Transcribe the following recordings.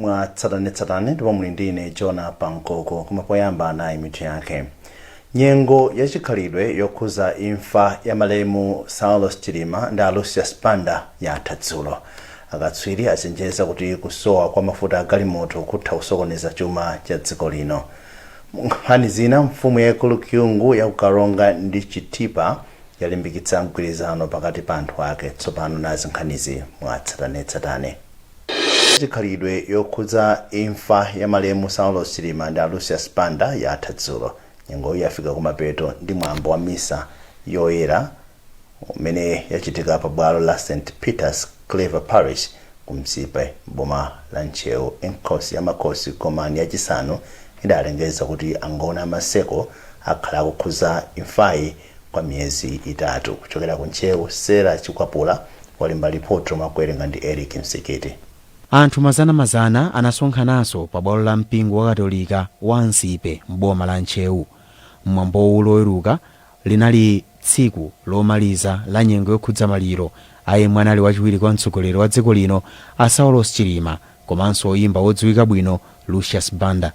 mwa tsatanetsatane ndipo muli ndine Jona Pankoko kumapoyamba nayi mitu yake. Nyengo ya chikhalidwe yokhuza imfa ya malemu Saulos Chilima ndi Lucius Banda yatha dzulo. Akatswiri achenjeza kuti kusowa kwa mafuta agalimoto kutha kusokoneza chuma cha dziko lino. Nkhani zina, mfumu yaikulu Kyungu ya Ukaronga ndi Chitipa yalimbikitsa mgwirizano pakati pa anthu ake. Tsopano nazi nkhanizi mwa tsatanetsatane. Chikhalidwe yokhuza imfa ya malemu Saulos Chilima ndi Lucius Banda yatha dzulo. Nyengo yafika kumapeto ndi mwambo wa misa yoyera umene yachitika pa bwalo la St. Peter's Clever Parish kumsipe boma la Ncheu. Enkosi ya makosi komani yachisanu idalengeza kuti angona maseko akhala kukhuza imfayi kwa miyezi itatu. Kuchokera ku Ncheu, Sera Chikwapula walemba ripoti makwerenga ndi Eric Msekete. Anthu mazana anasonkhanaso pa bwalo la mpingo wa Katolika wa Nsipe mboma la Ncheu. Mwambo loweruka linali tsiku lomaliza la nyengo yokhudza maliro ayemwe anali wachiwiri kwa mtsogoleri wa dziko lino a Saulos Chilima komanso oyimba wodziwika bwino Lucius Banda.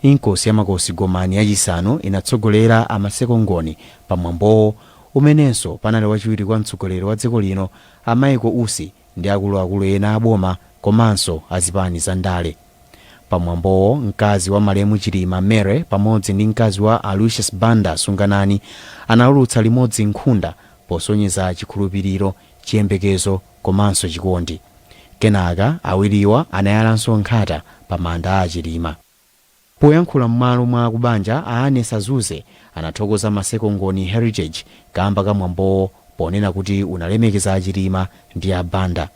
Inkosi ya makosi gomani yachisanu inatsogolera amaseko ngoni pa mwambowo umenenso panali wachiwiri kwa mtsogoleri wa dziko lino Amaiko Usi ndi akuluakulu ena aboma komanso azipani za ndale. Pa mwambowo mkazi wa malemu Chilima Mere pamodzi ndi mkazi wa Lucius Banda Sunganani analutsa limodzi nkhunda posonyeza chikhulupiriro, chiyembekezo komanso chikondi. Kenaka awiriwa anayalanso nkhata pa manda a Chilima. Poyankhula m'malo mwa kubanja Anesa Zuze anathokoza maseko ngoni Heritage kamba ka mwambowo ponena kuti unalemekeza Chilima ndi a Banda.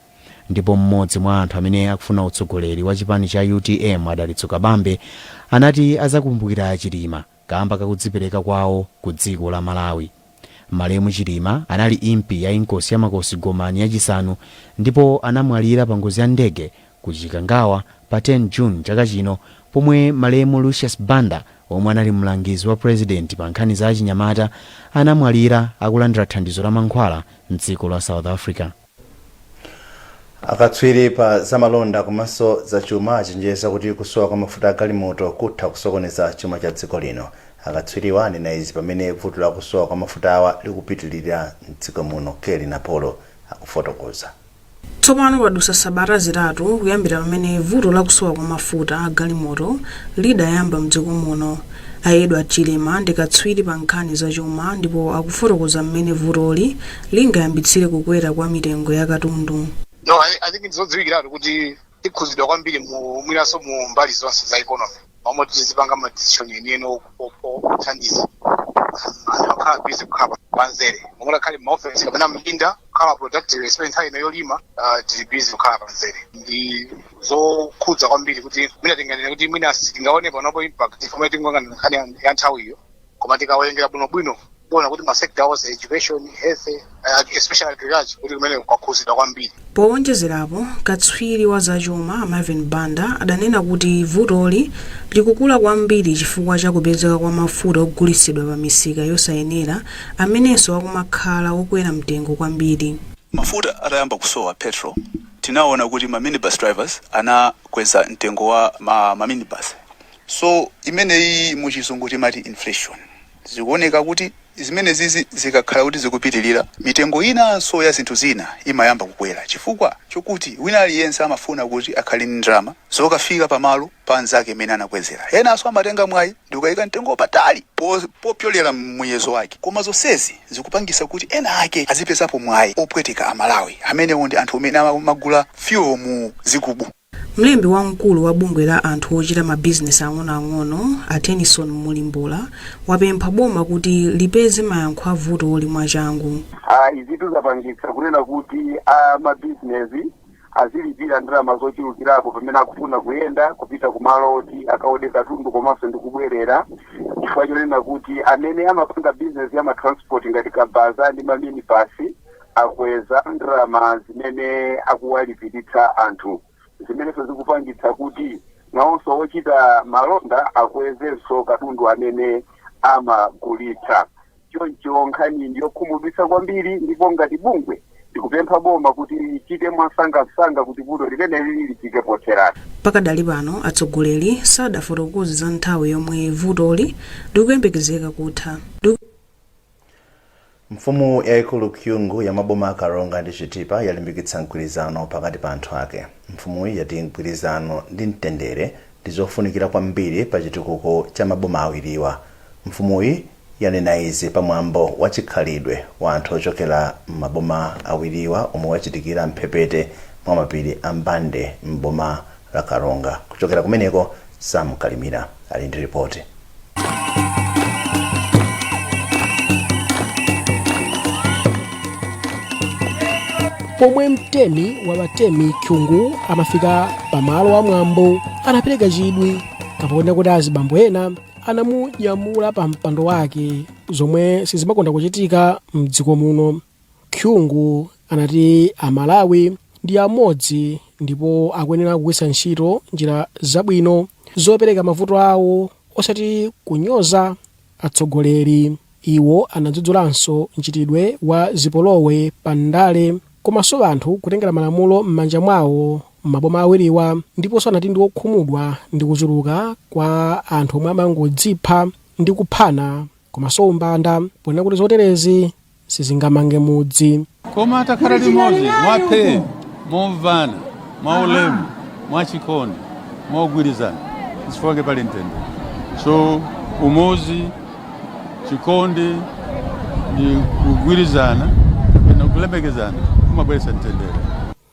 Ndipo mmodzi mwa anthu amene akufuna utsogoleri wa chipani cha UTM Adalitso Kabambe anati azakumbukira Chilima kamba kakudzipereka kwawo ku dziko la Malawi. Malemu Chilima anali impi ya inkosi ya makosi gomani yachisanu ndipo anamwalira pa ngozi ya ndege ku Chikangawa pa 10 June chaka chino, pomwe malemu Lucius Banda omwe anali mlangizi wa president pa nkhani za achinyamata anamwalira akulandira thandizo la mankhwala mdziko la South Africa. Akatswiri pa zamalonda komanso za chuma achenjeza kuti kusowa kwa mafuta agalimoto kutha kusokoneza chuma cha dziko lino. Akatswiri anena izi pamene vuto la kusowa kwa mafuta awa likupitilira mdziko muno. Keli na Polo akufotokoza. Tsopano padusa sabata zitatu kuyambira pamene vuto la kusowa kwa mafuta agalimoto lidayamba mdziko muno. Edward Chilima ndi katswiri pa nkhani za chuma ndipo akufotokoza mmene vutoli lingayambitsire kukwera kwa mitengo ya katundu. No, I think it's zodziwikiratu kuti ikhuzidwa kwambiri mwinaso mu mbali zonse za economy. Omwe tizipanga ma decision yeniyeno okuthandiza akhala busy kukhapa panzere. Momwe khali ma office kapena mlinda khala productive spend time ino yolima tili busy kukhala panzere. Ndi zokhudza kwambiri kuti mina tinganene kuti mina singaone panopo impact pomwe tinganga nkhani ya nthawi iyo. Koma tikawerengera bwinobwino bona kuti ma sector was education, health, especially agriculture kuti kumene kwakhuzidwa kwambiri. Powonjezerapo katswiri wa zachuma Marvin Banda adanena kuti vutoli likukula kwambiri chifukwa cha kupezeka kwa mafuta ogulitsidwa pa misika yosayenera amenenso akumakhala okwera mtengo kwambiri. Mafuta atayamba kusowa petrol, tinaona kuti ma minibus drivers anakweza mtengo wa ma minibus. So imeneyi muchizungu timati inflation. Zikuoneka kuti zimene zizi zikakhala kuti zikupitilira mitengo inanso ya zinthu zina imayamba kukwera chifukwa chokuti wina aliyense amafuna kuti akhale ndi ndalama zokafika pamalo pa anzake amene anakwezera. Enanso amatenga mwayi ndi kukayika mtengo patali popyolera muyezo wake. Koma zonsezi zikupangisa kuti ena ake azipezapo mwayi opweteka Amalawi amenewo ndi anthu amene amagula fuel mu zigubu. Mlembi wamkulu wa bungwe la anthu ochita mabizinesi ang'onoang'ono Tennyson Mulimbula wapempha boma kuti lipeze mayankho a vuto mwachangu. Izitu zapangitsa kunena kuti mabizinesi azilipira ndalama zochulukirapo pamene akufuna kuyenda kupita kumalo oti akaone katundu komanso ndi kubwerera. Chifukwa chonena kuti amene amapanga bizinesi ya matransport ngati kabaza ndi maminibasi akweza ndalama zimene akuwalipiritsa anthu. Zimenezo zikupangitsa kuti nawonso ochita malonda akwezenso katundu amene amagulitsa. Choncho nkhani ndiyokhumudwitsa kwambiri ndipo ngati bungwe ndikupempha boma kuti chite mwasangasanga kuti vuto limeneli lifike potherani. Pakadali pano atsogoleri sadafotokoze za nthawi yomwe vutoli likuyembekezeka kutha. Mfumu yaikulu Kyungu ya maboma Karonga ndi Chitipa yalimbikitsa mgwirizano pakati pa anthu ake. Mfumuyi yati mgwirizano ndi mtendere ndi zofunikira kwambiri pa chitukuko cha maboma awiriwa. Mfumuyi yanena izi pamwambo wa chikhalidwe wa anthu ochokera maboma awiriwa omwe wachitikira mphepete mwa mapiri a Mbande m'boma la Karonga. Kuchokera kumeneko Sam Kalimira ali ndi ripoti. Pomwe mtemi wa batemi Kyungu amafika pamalo wa mwambo anapereka chidwi kapona kuti azibambo ena anamunyamula pa mpando wake zomwe sizimakonda kuchitika mdziko muno. Kyungu anati Amalawi ndi amodzi ndipo akuyenera kugwiritsa ntchito njira zabwino zopereka mavuto awo osati kunyoza atsogoleri. Iwo anadzudzulanso mchitidwe wa zipolowe pa ndale komanso anthu kutengera malamulo m'manja mwawo maboma awiriwa, ndiponso anati ndi okhumudwa ndi kuchuluka kwa anthu omwe amangodzipha ndi kuphana komanso umbanda ponena kuti zoterezi sizingamange mudzi. Koma atakhala limodzi mwaphe momvana mwaulemu mwachikondi mogwirizana chifukwa pali mtendere. So umozi chikondi ndi kugwirizana na kulemekezana kumabweretsa mtendere.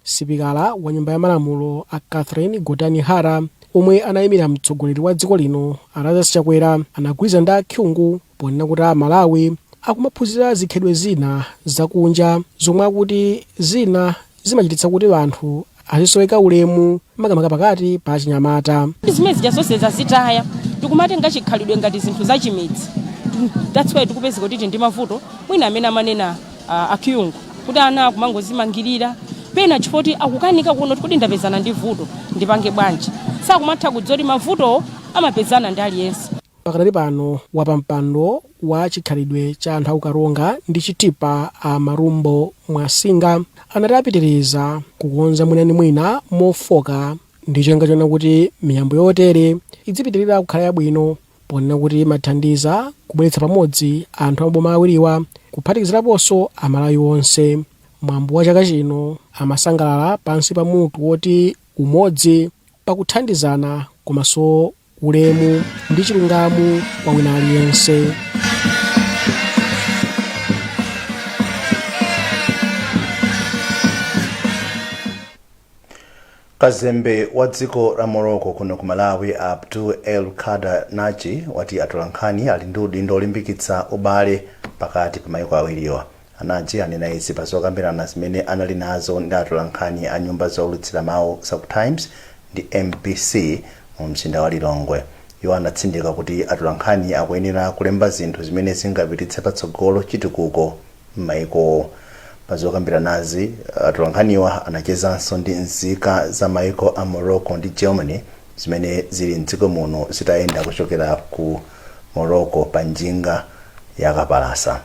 Sipikala wa nyumba ya malamulo a Catherine Godani Hara omwe anayimira mtsogoleri wa dziko lino Lazarus Chakwera anagwirizana ndi Kyungu ponena kuti Malawi akumaphunzira zikhalidwe zina zakunja zomwe akuti zina zimachititsa kuti anthu azisoweka ulemu makamaka pakati pa chinyamata. Zimezi jasose zazitaya tikumatenga chikhalidwe ngati zinthu zachimidzi. That's why tikupeza kuti ndi mavuto mwina amene amanena Kyungu kuti ana kumangozimangirira pena chifoti akukanika kuno kuti ndapezana ndi vuto ndipange bwanji sakumatha kudzoti mavuto amapezana ndi aliyense. Pakadali pano wapampando wa chikhalidwe cha anthu akukaronga ndi Chitipa a Marumbo Mwasinga anati apitiriza kukonza mwina mofoka ndi cholinga chona kuti miyambo yotere idzipitirira kukhala yabwino ponena kuti mathandiza kubweretsa pamodzi anthu amaboma awiriwa kuphatikiziraponso Amalawi onse. Mwambo wa chaka chino amasangalala pansi pa mutu woti umodzi pakuthandizana komanso ulemu ndi chilungamo kwa wina aliyense. Kazembe wa dziko la Morocco kuno ku Malawi Abdul El Kader Naji wati atola nkhani ali ndi udindo olimbikitsa ubale pakati pa mayiko awiriwa. Anaji anena izi pa zokambirana zimene anali nazo ndi atola nkhani a nyumba zowulutsira mawu South Times ndi MBC mu mzinda wa Lilongwe. Iwo anatsindika kuti atola nkhani akuyenera kulemba zinthu zimene zingapititse patsogolo chitukuko m'mayiko. Pa zokambiranazi atola nkhaniwa anachezanso ndi nzika za mayiko a Morocco ndi Germany zimene zili mdziko muno zitayenda kuchokera ku Morocco pa njinga ya Kapalasa.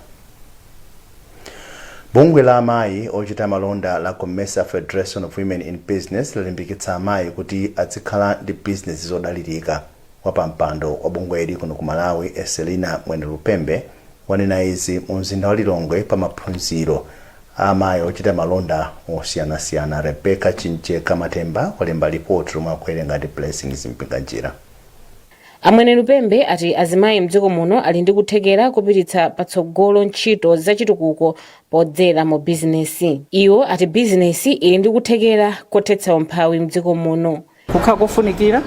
Bungwe la amayi ochita malonda la Commercial Federation of Women in Business lalimbikitsa amayi kuti azikhala ndi business zodalirika. Wapampando wa bungweli kuno ku Malawi Eselina Mwene Lupembe wanena izi mu mzinda wa Lilongwe pa maphunziro amayi ochita malonda osiyanasiyana. Rebecca Chincheka Matemba walemba ripoti lomwe akuwerenga ndi Blessings Mpinganjira. Amwene Lupembe ati azimayi mdziko muno ali ndi kuthekera kupititsa patsogolo ntchito zachitukuko podzera mu bizinesi. Iwo ati bizinesi ili ndi kuthekera kothetsa umphawi mdziko muno. Kukhala kofunikira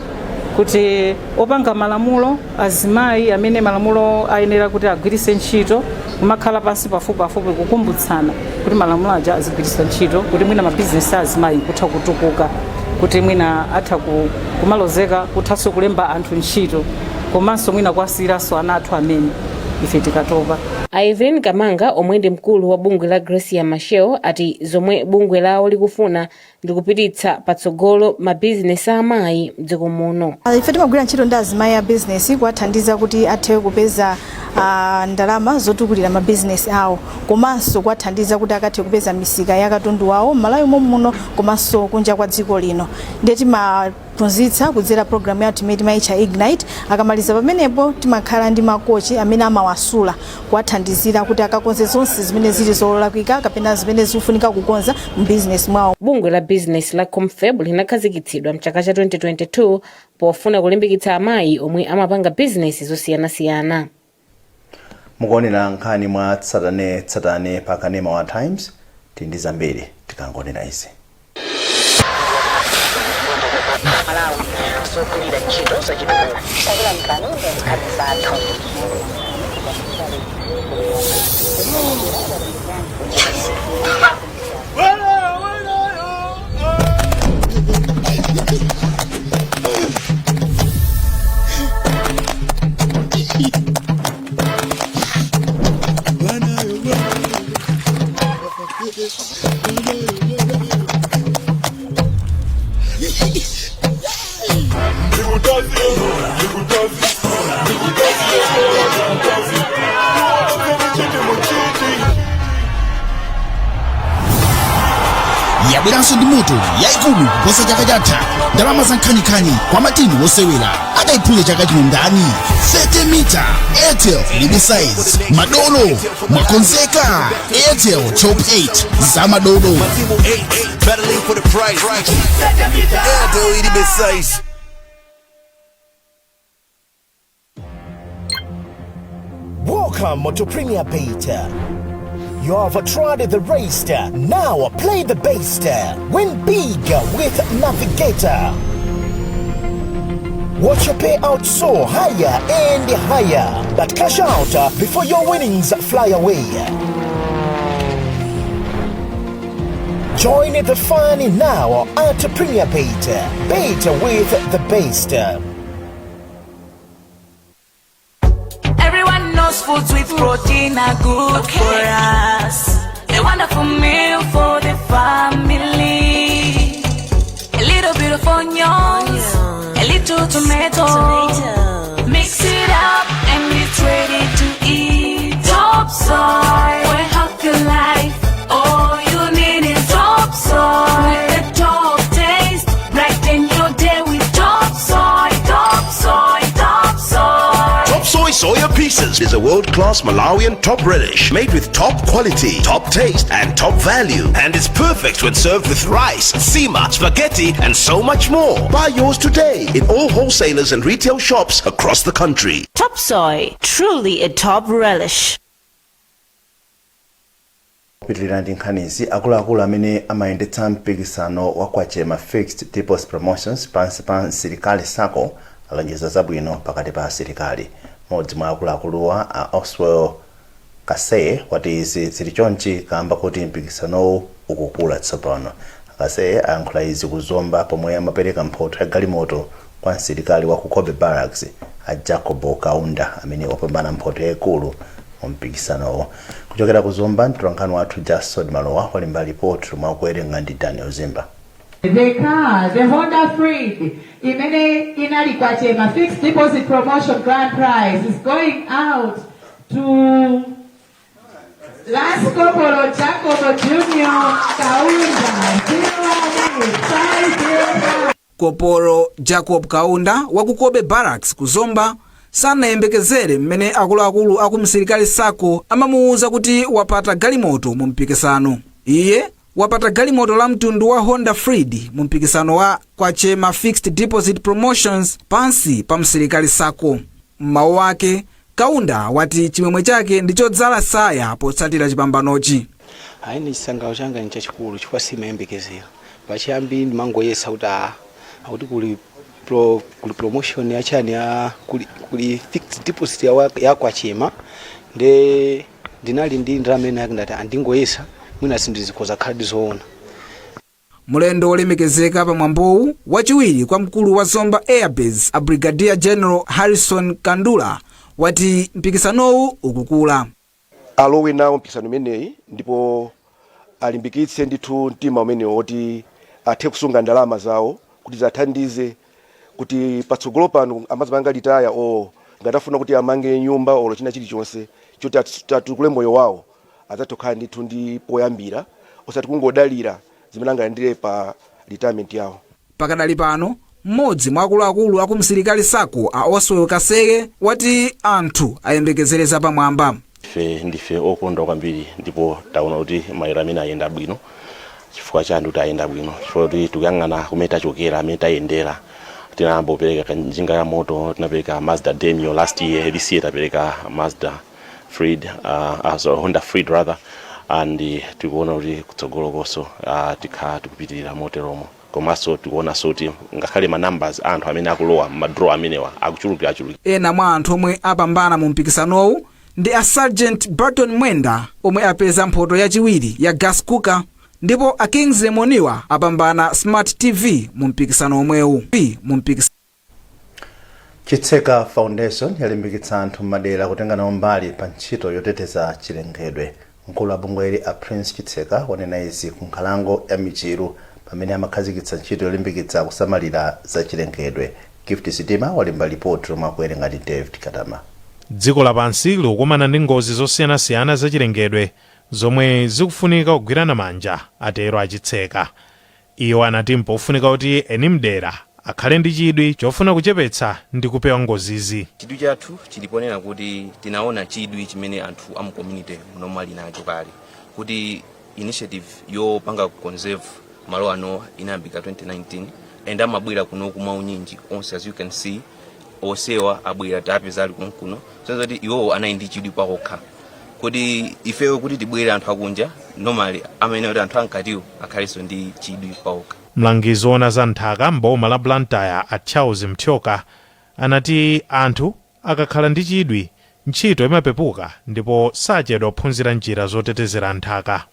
kuti opanga malamulo azimayi amene malamulo ayenera kuti agwiritse ntchito kumakhala pansi pafupi kukumbutsana kuti malamulo aja azigwiritsa ntchito kuti mwina mabizinesi azimayi kutha kutukuka, kuti mwina atha kumalozeka kuthanso kulemba anthu ntchito komanso mwina kwasiranso ana athu amene ife tikatopa. Evelyn Kamanga omwe ndi mkulu wa bungwe la Gracia Machel ati zomwe bungwe lawo likufuna ndi kupititsa patsogolo mabizinesi amayi mdziko muno. Ife timagwira ntchito ndi azimayi a business kuwathandiza kuti athe kupeza ndalama zotukulira mabizinesi awo, komanso kuwathandiza kuti akathe kupeza misika ya katundu wawo m'Malawi muno komanso kunja kwa dziko lino. Ndiye timaphunzitsa kudzera programu yathu imene timayitcha Ignite. Akamaliza pamenepo timakhala ndi makochi amene amawasula kuwathandizira kuti akakonze zonse zimene zili zolakwika kapena zimene zikufunika kukonza m'business mwawo. Bungwe la business la Confab linakhazikitsidwa mchaka cha 2022 pofuna kulimbikitsa amayi omwe amapanga business zosiyanasiyana. Mukuonera nkhani mwa tsatane pa kanema wa Times tindi zambiri tikangonera izi. Yabweranso ndi moto yaikulu kuposa chaka chatha. Ndalama za Nkhani kwa matini wosewera adayiphule chaka chino ndani. 30 mita Airtel libe size madolo mwakonzeka. Airtel top 8 za madolo. Battling for the price. Airtel libe size. Welcome to Premier Beta. You have tried the race, now play the best. Win big with Navigator. Watch your payout soar higher and higher, but cash out before your winnings fly away. Join the fun now at Premier Beta. Beta with the best. Foods with protein are good for us. A wonderful meal for the family. A little bit of onions, a little tomato. Mix it up and it's ready to eat. Top soy, we're healthy life. All you need is top soy. With the top taste, brighten your day with top soy, top soy, top soy. Top soy soya pieces is a world-class Malawian top relish made with top quality, top taste and top value, and is perfect when served with rice, sima, spaghetti and so much more. Buy yours today in all wholesalers and retail shops across the country. Top soy, truly a top relish. Pitilira ndi nkhanizi akuluakulu amene amayendetsa mpikisano wa kwachema fixed deposit promotions pansi pa msilikali sako alonjeza zabwino pakati pa asilikali. Modzi mwa akuluakuluwa a Oswell Kaseye wati izi zili chonchi kamba kuti mpikisanowu ukukula tsopano. Kaseye ayankhula izi kuzomba pomwe amapereka mphoto ya galimoto kwa msilikali wa ku Kobe Barracks a Jacobo Kaunda amene wapambana mphoto yaikulu mu mpikisanowo. Kuchokera kuzomba mtolankhani wathu Jason Malowa wali mbali report mwa kuwerenga ndi Daniel Zimba. The car, the Honda Freed, imene inali kwachema fixed deposit promotion grand prize is going out to Last Kopolo Jacobo Junior Kaunda 01505. Kopolo Jacob Kaunda wa ku Kobe Barracks kuzomba sanayembekezere mmene akuluakulu akumsilikali sako amamuuza kuti wapata galimoto mu mpikisano. Iye wapata galimoto la mtundu wa Honda Freed mu mpikisano wa kwachema fixed deposit promotions pansi pa msilikali sako. Mmawa wake Kaunda wati chimwemwe chake ndichodzala saya potsatira chipambanochi. Ayi chisangalalo changa ni chachikulu chifukwa simayembekezera. Pachiyambi ndimangoyesa kuti kuli promotion yachani ya kuli fixed deposit ya kwachema ndinali ndi ndalama yake ndati andingoyesa mwina sindizikoza khadi zoona. Mulendo olemekezeka pa mwambowu wachiwiri kwa mkulu wa Zomba Airbase a Brigadier General Harrison Kandula wati mpikisanowu ukukula. alowe nawo mpikisano umeneyi ndipo alimbikitse ndithu mtima umene woti athe kusunga ndalama zawo kuti zathandize kuti patsogolo pano amazipanga litaya ngatafuna kuti amange nyumba olo china chilichonse choti atukule moyo wawo adzatokhala ndithu ndi poyambira osati kungodalira zimene angalandire pa retirement yawo. Pakadali pano mmodzi mwa akuluakulu aku msilikali sako a Oswell Kaseke wati anthu ayembekezereza pamwamba. Ndife okondwa kwambiri ndipo taona kuti maera amene ayenda bwino chifukwa chanu kuti ayenda bwino chifukwa kuti tikuyang'ana kumene tachokera amene tayendera tinambopereka njinga ya moto tinapereka Mazda Demio last year, this year tapereka Mazda Freed Honda Freed rather, and tikuona kuti kutsogolo koso tikhala tikupitirira moteromo komanso tikuona soti ngakhale ma numbers anthu amene akulowa madraw amenewa akuchulukira. Ena mwa anthu omwe apambana mu mpikisanowu ndi a Sergeant Burton Mwenda omwe apeza mphoto yachiwiri ya gas cooker, ndipo a Kingsley Moniwa apambana Smart TV mu mpikisano omwewu. Chitseka Foundation yalimbikitsa anthu madera kutenga nawo mbali pa ntchito yoteteza chilengedwe. Mkulu wa bungweli a Prince Chitseka wanena izi ku nkhalango ya Michiru pamene amakhazikitsa ntchito yolimbikitsa kusamalira za chilengedwe. Gift Sitima walemba ripoti lomwe akuwerenga ndi David Katama. Dziko lapansi likukumana ndi ngozi zosiyanasiyana za chilengedwe zomwe zikufunika kugwirana manja, atero Achitseka. Iwo anati mpofunika kuti eni mdera akhale ndi chidwi chofuna kuchepetsa ndi kupewa ngozizi. Chidwi chathu chiliponena kuti tinaona chidwi chimene anthu amu community normally nacho kale kuti initiative yopanga conserve malo ano inayambika 2019 and amabwera kuno kumwa unyinji onse, as you can see osewa abwera tapeza ali kuno so kuti iwo anaindi chidwi pakokha kuti ifewe kuti tibwere anthu akunja normally amene kuti anthu ankatiwo akhaleso ndi chidwi pakokha. Mlangizi ona za nthaka mboma la Blantyre a Charles Mthyoka anati anthu akakhala ndi chidwi ntchito imapepuka ndipo sachedwa kuphunzira njira zotetezera nthaka.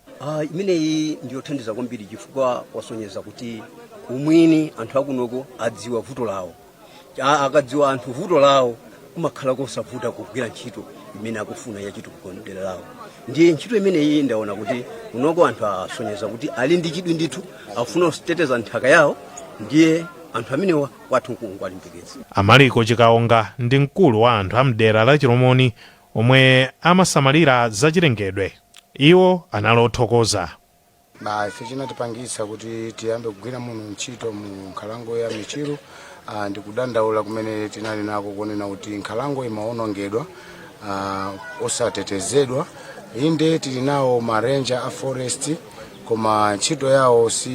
Imeneyi ndiyothandiza kwambiri chifukwa wasonyeza kuti umwini anthu akunoko adziwa vuto lawo. Akadziwa anthu vuto lawo kumakhala kosavuta kugwira ntchito imene akufuna yachito kukondera lawo. Ndiye ntchito imeneyi ndaona kuti unoko anthu asonyeza kuti ali ndi chidwi ndithu afuna kuteteza nthaka yawo, ndiye anthu amenewa kwathu alimbikitsa. Amaliko Chikaonga ndi mkulu wa anthu amdera la Chiromoni omwe amasamalira za chilengedwe. Iwo analothokoza. Ife chinatipangitsa kuti tiyambe kugwira muno ntchito mu nkhalango ya Michiru ndi kudandaula kumene tinali nako kuonena kuti nkhalango imaonongedwa osatetezedwa. Inde tili nawo marenja a forest koma ntchito yawo si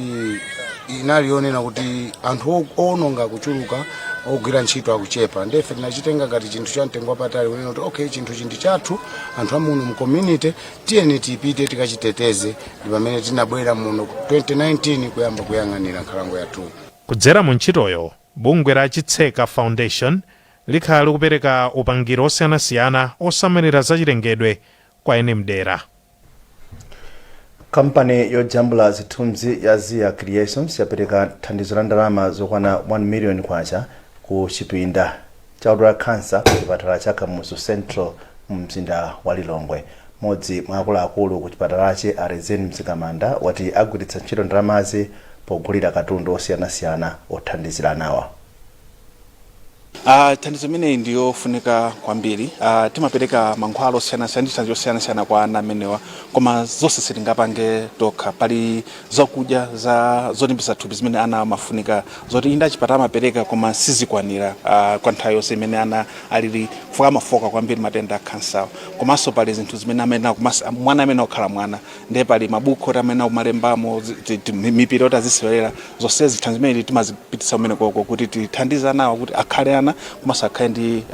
inalionena kuti anthu ononga kuchuluka ogwira ntchito akuchepa. Ndefe tinachitenga ngati chinthu cha mtengo wapatali kunena kuti okay, chinthu chindi chathu anthu amuno mu community tiyeni tipite tikachiteteze. Ndi pamene tinabwera muno 2019 kuyamba kuyang'anira nkhalango yathu. Kudzera mu ntchitoyo bungwe la Chitseka Foundation likhala likupereka upangiro osiyanasiyana osamalira za chilengedwe kwa eni mdera. Kampani yojambula zithunzi ya Zia Creations yapereka thandizo la ndalama zokwana 1 million kwacha ku chipinda cha udwala cancer ku chipatala cha Kamuzu Central mu mzinda wa Lilongwe. Modzi mwa akuluakulu ku chipatalachi Arezen Mzikamanda wati agwiritsa ntchito ndalamazi pogulira katundu osiyanasiyana othandizira nawa. Thandizo imeneyi ndiyofunika kwambiri. Timapereka mankhwalo osiyanasiyana kwa ana amenewa koma zonse sitingapange tokha. Pali zakudya zolimbitsa thupi zimene ana amafunika zoti inda chipatala amapereka koma sizikwanira kwa nthawi yonse imene ana alili fuka mafoka kwambiri matenda a cancer. Komanso pali zinthu zimene mwana amene okhala mwana ndiye pali mabuku amene akumalembamo mipira otazisiwerera zonse zithandizo zimene timazipititsa umene koko kuti tithandiza nawo kuti akhale ana komanso akhale ndi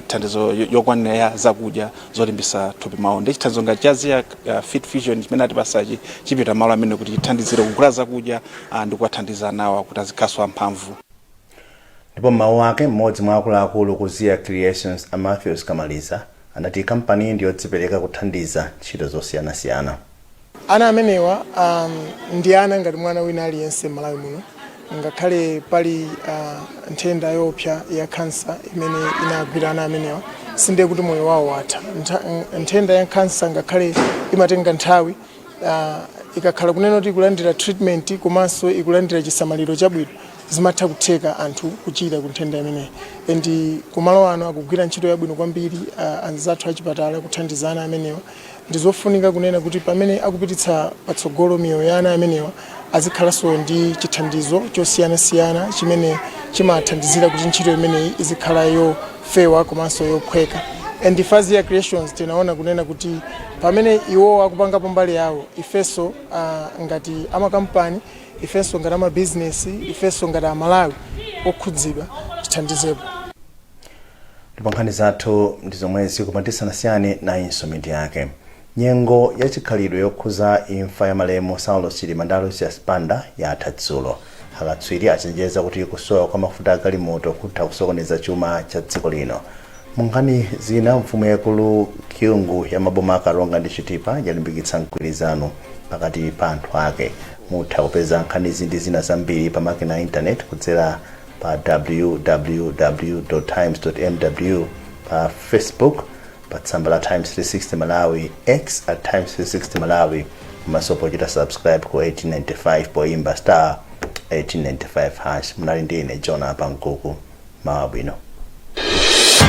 thandizo yokwanira ya zakudya zolimbitsa thupi mawo. Ndi chithandizo ngati cha Zia Fit Fusion chimene atipasachi chipita malo amene kuti chithandizire kugula zakudya ndi kuwathandiza nawo kuti azikhaso amphamvu. Ndipo mawu ake mmodzi mwa akuluakulu ku Zia Creations Matthews Kamaliza anati kampani ndiyodzipereka kuthandiza ntchito zosiyanasiyana. Ana amenewa ndi ana ngati mwana wina aliyense Malawi muno, ngakhale pali nthenda yopsa ya cancer imene inagwira ana amenewa. sinde kuti moyo wawo watha. Nthenda ya kansa ngakhale imatenga nthawi ikakhala kunena kuti ikulandira treatment komanso ikulandira chisamaliro chabwino zimatha kutheka anthu kuchira ku nthenda imeneyi. And kumalo ano akugwira ntchito yabwino kwambiri anzathu achipatala kuthandizana amenewa. Ndizofunika kunena kuti pamene akupititsa patsogolo miyoyo ya ana amenewa azikhalanso ndi chithandizo chosiyanasiyana chimene chimathandizira kuti ntchito imeneyi izikhala yofewa komanso yophweka. And Fazia Creations tinaona kunena kuti pamene iwo akupanga pambali yawo ifeso ngati amakampani ifeso ngati amabizinesi ifeso ngati amalawi okhudzidwa tithandizepo. Ndipo nkhani zathu ndi zomwe zikumatisiyana na insomiti yake. Nyengo ya chikhalidwe yokhuza imfa ya malemu Saulos Chilima ndi Lucius Banda yatha dzulo. Akatswiri achenjeza kuti kusowa kwa mafuta agalimoto kutha kusokoneza chuma cha dziko lino. Munkhani zina mfumu yakulu Kyungu ya maboma akaronga ndi Chitipa yalimbikitsa mgwirizano pakati pa anthu ake. Mutha kupeza nkhani ndi zina zambiri pa makina ya internet kudzera pa www.times.mw, pa Facebook pa tsamba la Times 360 Malawi, X at Times 360 Malawi, komanso pochita subscribe ku 1895 poimba *1895#. Munali ndine John Pankuku. Mawa bwino.